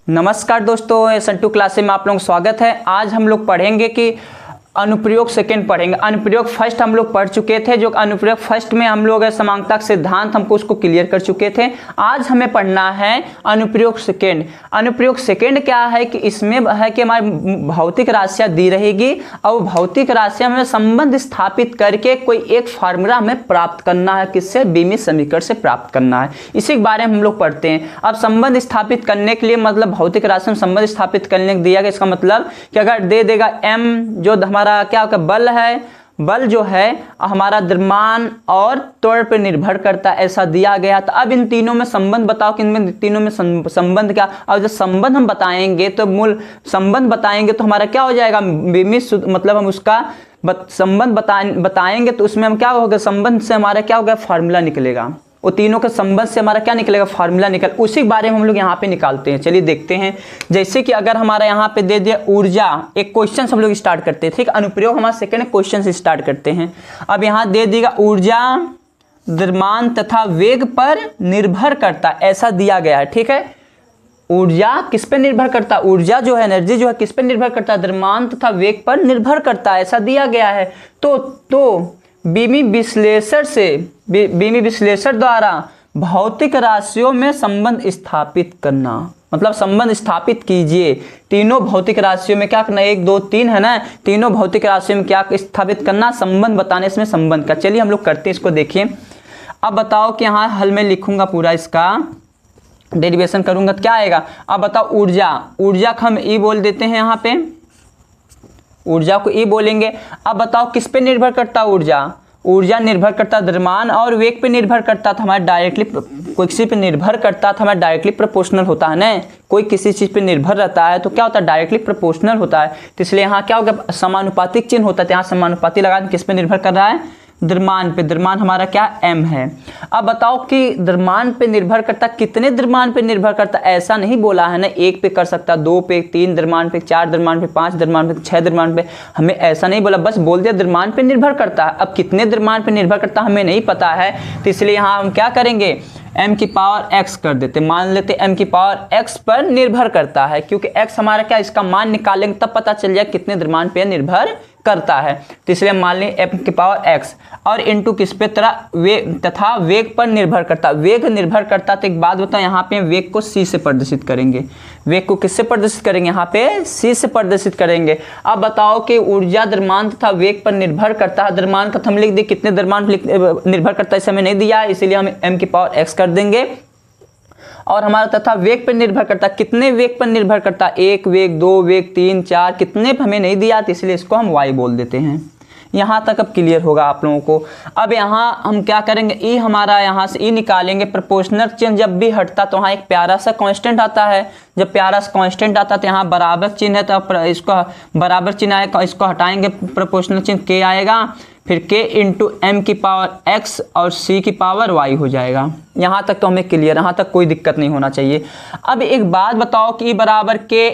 नमस्कार दोस्तों, संटू क्लास में आप लोगों का स्वागत है। आज हम लोग पढ़ेंगे कि अनुप्रयोग सेकंड पढ़ेंगे। अनुप्रयोग फर्स्ट हम लोग पढ़ चुके थे। जो अनुप्रयोग फर्स्ट में हम लोग समांगता सिद्धांत हमको उसको क्लियर कर चुके थे। आज हमें पढ़ना है अनुप्रयोग सेकंड। अनुप्रयोग सेकंड क्या है कि इसमें है कि हमारी भौतिक राशियां दी रहेगी और भौतिक राशियां में संबंध स्थापित करके कोई एक फार्मूला हमें प्राप्त करना है। किससे? बीमीय समीकरण से प्राप्त करना है। इसी के बारे में हम लोग पढ़ते हैं। अब संबंध स्थापित करने के लिए मतलब भौतिक राशि में संबंध स्थापित करने के दिया गया, इसका मतलब कि अगर दे देगा m जो हमारा क्या होगा बल है, बल जो है हमारा द्रव्यमान और त्वरण पर निर्भर करता है, ऐसा दिया गया। तो अब इन तीनों में संबंध बताओ कि इनमें तीनों में संबंध क्या। और जब संबंध हम बताएंगे तो मूल संबंध बताएंगे तो हमारा क्या हो जाएगा बीमीय, मतलब हम उसका संबंध बताएंगे तो उसमें हम क्या होगा, संबंध से हमारा क्या होगा फार्मूला निकलेगा। वो तीनों के संबंध से हमारा क्या निकलेगा, फार्मूला निकल। उसी के बारे में हम लोग यहाँ पे निकालते हैं। चलिए देखते हैं। जैसे कि अगर हमारा यहाँ पे दे दिया ऊर्जा, एक क्वेश्चन हम लोग स्टार्ट करते हैं। ठीक, अनुप्रयोग हमारा सेकंड क्वेश्चन से स्टार्ट करते हैं। अब यहाँ दे देगा ऊर्जा द्रव्यमान तथा वेग पर निर्भर करता, ऐसा दिया गया है। ठीक है, ऊर्जा किस पे निर्भर करता, ऊर्जा जो है एनर्जी जो है किस पे निर्भर करता है, द्रव्यमान तथा वेग पर निर्भर करता है, ऐसा दिया गया है। तो बीमीय विश्लेषण द्वारा भौतिक राशियों में संबंध स्थापित करना, मतलब संबंध स्थापित कीजिए। तीनों भौतिक राशियों में क्या करना, 1 2 3 है ना, तीनों भौतिक राशियों में क्या स्थापित करना, संबंध बताने इसमें संबंध का। चलिए हम लोग करते हैं इसको, देखिए। अब बताओ कि यहाँ हल में लिखूंगा पूरा, इसका डेरिवेशन करूंगा तो क्या आएगा। अब बताओ ऊर्जा को हम ई बोल देते हैं, यहाँ पे ऊर्जा को ई बोलेंगे। अब बताओ किस पे निर्भर करता ऊर्जा निर्भर करता द्रव्यमान और वेग पे निर्भर करता था हमारा डायरेक्टली, कोई किसी पे निर्भर करता था हमारा डायरेक्टली प्रोपोर्शनल होता है ना। कोई किसी चीज पे निर्भर रहता है तो क्या होता है, डायरेक्टली प्रोपोर्शनल होता है। तो इसलिए यहाँ क्या होगा, समानुपातिक चिन्ह होता है। यहाँ समानुपाती लगा किस पे निर्भर कर रहा है, द्रव्यमान पे। द्रव्यमान हमारा क्या m है। अब बताओ कि द्रव्यमान पे निर्भर करता, कितने द्रव्यमान पे निर्भर करता, ऐसा नहीं बोला है ना। 1 पे कर सकता, 2 पे, 3 द्रव्यमान पे, 4 द्रव्यमान पे, 5 द्रव्यमान पे, 6 द्रव्यमान पे, हमें ऐसा नहीं बोला, बस बोल दिया द्रव्यमान पे निर्भर करता है। अब कितने द्रव्यमान पे निर्भर करता हमें नहीं पता है, तो इसलिए यहाँ हम क्या करेंगे, m की पावर x कर देते, मान लेते m की पावर x पर निर्भर करता है, क्योंकि x हमारा क्या, इसका मान निकालेंगे तब पता चल जाए कितने द्रव्यमान पे निर्भर करता है। तो इसलिए मान लें m की पावर x और इनटू किस पे तथा वेग पर निर्भर करता, वेग निर्भर करता। तो एक बात बताओ, यहाँ पे वेग को c से प्रदर्शित करेंगे। वेग को किससे प्रदर्शित करेंगे, यहाँ पे c से प्रदर्शित करेंगे। अब बताओ कि ऊर्जा द्रव्यमान तथा वेग पर निर्भर करता है। द्रव्यमान का हम लिख दे, कितने द्रव्यमान निर्भर करता है इसे हमें नहीं दिया है, इसीलिए हम m की पावर x कर देंगे। और हमारा तथा वेग पर निर्भर करता, कितने वेग पर निर्भर करता, 1 वेग, 2 वेग, 3 4, कितने हमें नहीं दिया, तो इसलिए इसको हम y बोल देते हैं। यहाँ तक अब क्लियर होगा आप लोगों को। अब यहाँ हम क्या करेंगे, ई हमारा यहाँ से ई निकालेंगे। प्रोपोर्शनल चिन्ह जब भी हटता तो वहाँ एक प्यारा सा कांस्टेंट आता है। जब प्यारा सा कांस्टेंट आता तो यहाँ बराबर चिन्ह है, तो इसको बराबर चिन्ह आएगा, इसको हटाएंगे, प्रोपोर्शनल चिन्ह k आएगा, फिर k इंटू m की पावर x और c की पावर y हो जाएगा। यहाँ तक तो हमें क्लियर, यहाँ तक कोई दिक्कत नहीं होना चाहिए। अब एक बात बताओ कि बराबर k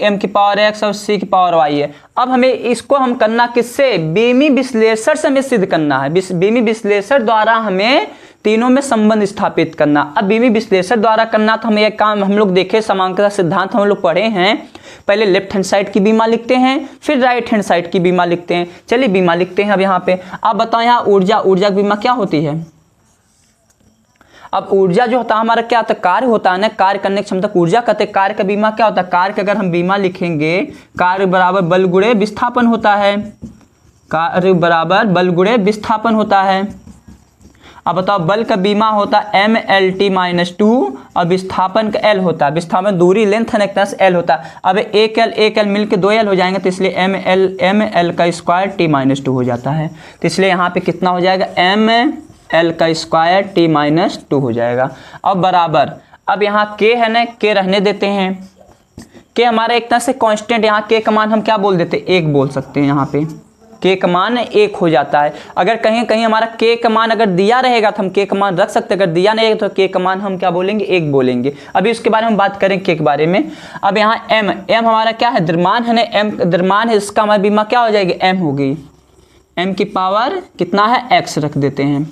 m की पावर x और c की पावर y है। अब हमें इसको हम करना किससे, बीमीय विश्लेषण से हमें सिद्ध करना है। बीमीय विश्लेषण द्वारा हमें तीनों में संबंध स्थापित करना। अब बीमीय विश्लेषण द्वारा करना तो हमें एक काम, हम लोग देखे समांकता सिद्धांत हम लोग पढ़े हैं। पहले लेफ्ट हैंड साइड की बीमा लिखते हैं, फिर राइट हैंड साइड की बीमा लिखते हैं। चलिए बीमा लिखते हैं अब यहाँ पे। अब बताओ यहाँ ऊर्जा की बीमा क्या होती है। अब ऊर्जा जो होता है हमारा क्या होता है, कार्य होता है ना, कार्य करने की क्षमता ऊर्जा कहते हैं। कार्य का बीमा क्या होता है, कार्य का अगर हम बीमा लिखेंगे, कार्य बराबर बल गुणे विस्थापन होता है। कार्य बराबर बल गुणे विस्थापन होता है। अब बताओ बल का बीमा होता है mLT-2 और विस्थापन का L होता है। विस्थापन दूरी लेंथ है ना, एक तरह से L होता है। अब एक L मिलकर 2L हो जाएंगे, तो इसलिए mL का स्क्वायर T-2 हो जाता है। तो इसलिए यहाँ पे कितना हो जाएगा, mL का स्क्वायर T-2 हो जाएगा। अब बराबर, अब यहाँ k है ना, k रहने देते हैं। k हमारा एक तरह से कांस्टेंट, यहाँ k का मान हम क्या बोल देते, 1 बोल सकते हैं। यहाँ पे k का मान 1 हो जाता है। अगर कहीं कहीं हमारा k का मान अगर दिया रहेगा तो हम k का मान रख सकते हैं, अगर दिया नहीं है तो k का मान हम क्या बोलेंगे, 1 बोलेंगे। अभी उसके बारे में बात करेंगे k के बारे में। अब यहाँ m हमारा क्या है, द्रव्यमान है ना, m द्रव्यमान है, इसका हमारी बीमा क्या हो जाएगी, m होगी। m की पावर कितना है, x रख देते हैं।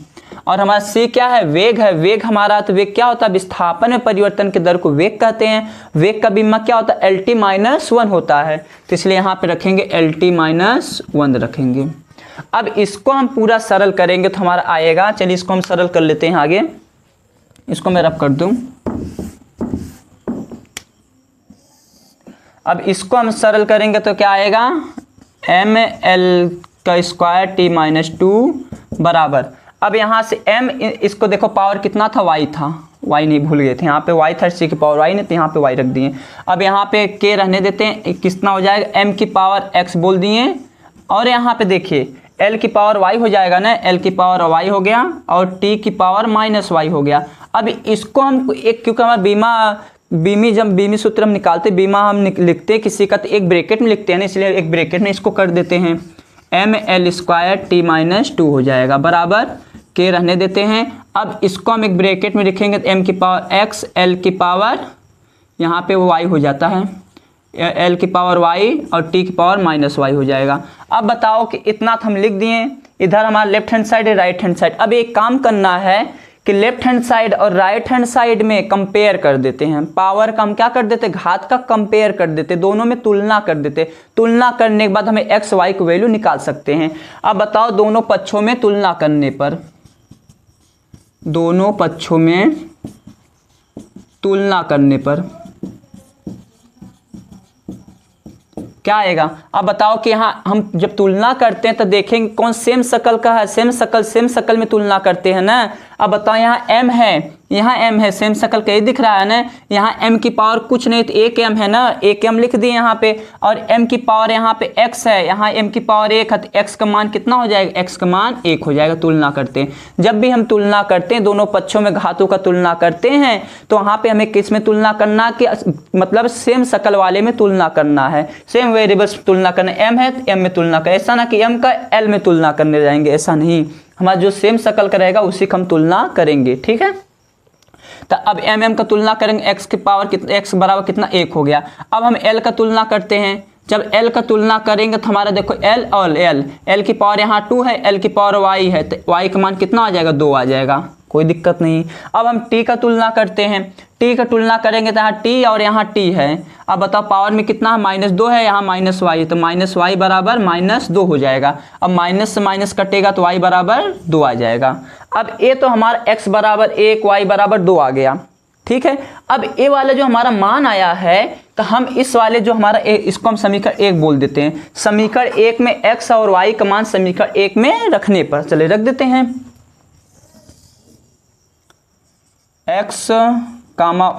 और हमारा सी क्या है, वेग है। वेग हमारा, तो वेग क्या होता है, विस्थापन में परिवर्तन के दर को वेग कहते हैं। वेग का बीमा क्या होता है, LT-1 होता है। तो इसलिए यहाँ पे रखेंगे LT-1 रखेंगे। अब इसको हम पूरा सरल करेंगे तो हमारा आएगा, चलिए इसको हम सरल कर लेते हैं आगे। इसको मैं रब कर दूं। अब इसको हम सरल करेंगे तो क्या आएगा, ml² T-2 बराबर, अब यहाँ से m, इसको देखो पावर कितना था, y था, y नहीं भूल गए थे, यहाँ पे y था, c की पावर y नहीं तो यहाँ पे y रख दिए। अब यहाँ पे k रहने देते हैं, कितना हो जाएगा, m की पावर x बोल दिए, और यहाँ पे देखिए l की पावर y हो जाएगा ना, l की पावर y हो गया और t की पावर -y हो गया। अब इसको हम एक, क्योंकि हमारा जब बीमी सूत्र हम निकालते, बीमा हम लिखते हैं किसी का तो एक ब्रैकेट में लिखते हैं ना, इसलिए एक ब्रैकेट में इसको कर देते हैं, ml² T-2 हो जाएगा बराबर, के रहने देते हैं। अब इसको हम एक ब्रैकेट में लिखेंगे तो m की पावर x, l की पावर यहाँ पे y हो जाता है, l की पावर y और t की पावर -y हो जाएगा। अब बताओ कि इतना तो हम लिख दिए, इधर हमारा लेफ्ट हैंड साइड है, राइट हैंड साइड। अब एक काम करना है कि लेफ्ट हैंड साइड और राइट हैंड साइड में कंपेयर कर देते हैं, पावर का हम क्या कर देते, घात का कंपेयर कर देते, दोनों में तुलना कर देते। तुलना करने के बाद हमें x y की वैल्यू निकाल सकते हैं। अब बताओ दोनों पक्षों में तुलना करने पर, दोनों पक्षों में तुलना करने पर क्या आएगा। अब बताओ कि यहाँ हम जब तुलना करते हैं तो देखेंगे कौन सेम शकल का है, सेम शकल में तुलना करते हैं ना। अब बताओ यहाँ m है, यहाँ m है, सेम शकल का ही दिख रहा है ना। यहाँ m की पावर कुछ नहीं तो 1 m है ना, 1 m लिख दिए यहाँ पे, और m की पावर यहाँ पे x है, यहाँ m की पावर 1 है तो x का मान कितना हो जाएगा, x का मान 1 हो जाएगा। तुलना करते हैं, जब भी हम तुलना करते हैं, दोनों पक्षों में घातों का तुलना करते हैं, तो वहाँ पे हमें किस में तुलना करना कि मतलब सेम शकल वाले में तुलना करना है, सेम वेरिएबल्स तुलना करना। m है तो m में तुलना करें, ऐसा ना कि m का l में तुलना करने जाएंगे, ऐसा नहीं, हमारा जो सेम शकल का रहेगा उसी का हम तुलना करेंगे, ठीक है। तो अब m का तुलना करेंगे, x की पावर कितना, x बराबर कितना 1 हो गया। अब हम l का तुलना करते हैं, जब l का तुलना करेंगे तो हमारा देखो l और l की पावर यहाँ 2 है, l की पावर y है, तो y का मान कितना आ जाएगा, 2 आ जाएगा, कोई दिक्कत नहीं। अब हम t का तुलना करते हैं, t का तुलना करेंगे तो यहाँ t और यहाँ t है। अब बताओ पावर में कितना है, -2 है, यहाँ -y, तो -y बराबर -2 हो जाएगा। अब माइनस से माइनस कटेगा तो y बराबर 2 आ जाएगा। अब a तो हमारा x बराबर 1, y बराबर 2 आ गया, ठीक है। अब a वाला जो हमारा मान आया है, तो हम इस वाले जो हमारा इसको हम समीकरण 1 बोल देते हैं। समीकरण 1 में x और y का मान समीकरण 1 में रखने पर, चले रख देते हैं, x,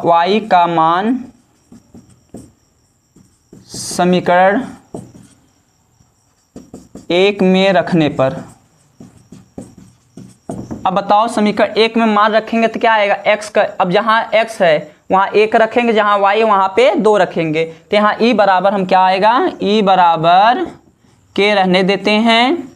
y का मान समीकरण 1 में रखने पर। अब बताओ समीकरण 1 में मान रखेंगे तो क्या आएगा, x का, अब जहाँ x है वहाँ 1 रखेंगे, जहाँ y है वहाँ पे 2 रखेंगे, तो यहाँ e बराबर हम क्या आएगा, e बराबर k रहने देते हैं,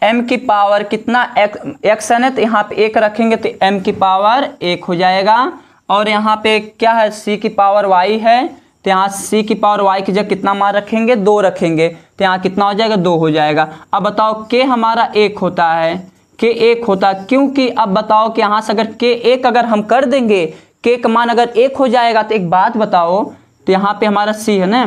m की पावर कितना x है ना, तो यहाँ पे 1 रखेंगे तो m की पावर 1 हो जाएगा। और यहाँ पे क्या है, c की पावर y है, तो यहाँ c की पावर y की जगह कितना मान रखेंगे, 2 रखेंगे, तो यहाँ कितना हो जाएगा, 2 हो जाएगा। अब बताओ k हमारा 1 होता है, k 1 होता, क्योंकि अब बताओ कि यहाँ से अगर k 1 अगर हम कर देंगे, k का मान अगर 1 हो जाएगा, तो एक बात बताओ, तो यहाँ पे हमारा c है ना,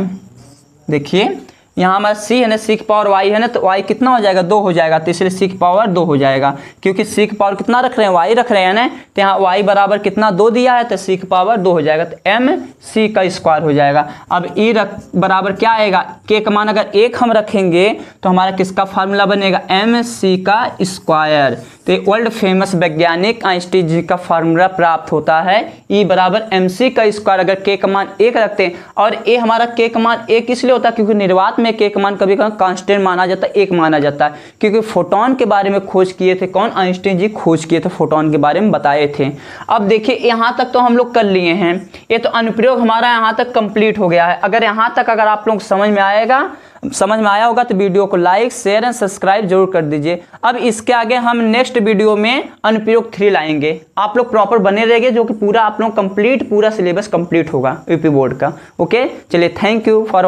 देखिए यहाँ हमारा c है ना, c की पावर y है ना, तो y कितना हो जाएगा, 2 हो जाएगा, तो इसलिए c की पावर 2 हो जाएगा, क्योंकि c की पावर कितना रख रहे हैं, y रख रहे हैं ना, तो यहाँ y बराबर कितना 2 दिया है, तो c की पावर 2 हो जाएगा, तो mc² हो जाएगा। अब e बराबर क्या आएगा, k का मान अगर 1 हम रखेंगे तो हमारा किसका फार्मूला बनेगा, mc²। तो वर्ल्ड फेमस वैज्ञानिक आइंस्टीन जी का फार्मूला प्राप्त होता है, E बराबर mc²। अगर k का मान 1 रखते हैं, और a हमारा k का मान 1 इसलिए होता है क्योंकि निर्वात में k का मान कभी कभी कांस्टेंट माना जाता है, 1 माना जाता है, क्योंकि फोटोन के बारे में खोज किए थे, कौन, आइंस्टीन जी खोज किए थे, फोटोन के बारे में बताए थे। अब देखिए यहाँ तक तो हम लोग कर लिए हैं, ये तो अनुप्रयोग हमारा यहाँ तक कंप्लीट हो गया है। अगर यहाँ तक अगर आप लोग समझ में आया होगा तो वीडियो को लाइक, शेयर एंड सब्सक्राइब जरूर कर दीजिए। अब इसके आगे हम नेक्स्ट वीडियो में अनुप्रयोग 3 लाएंगे, आप लोग प्रॉपर बने रहेंगे, जो कि पूरा आप लोग कंप्लीट, पूरा सिलेबस कंप्लीट होगा यूपी बोर्ड का। ओके, चलिए, थैंक यू फॉर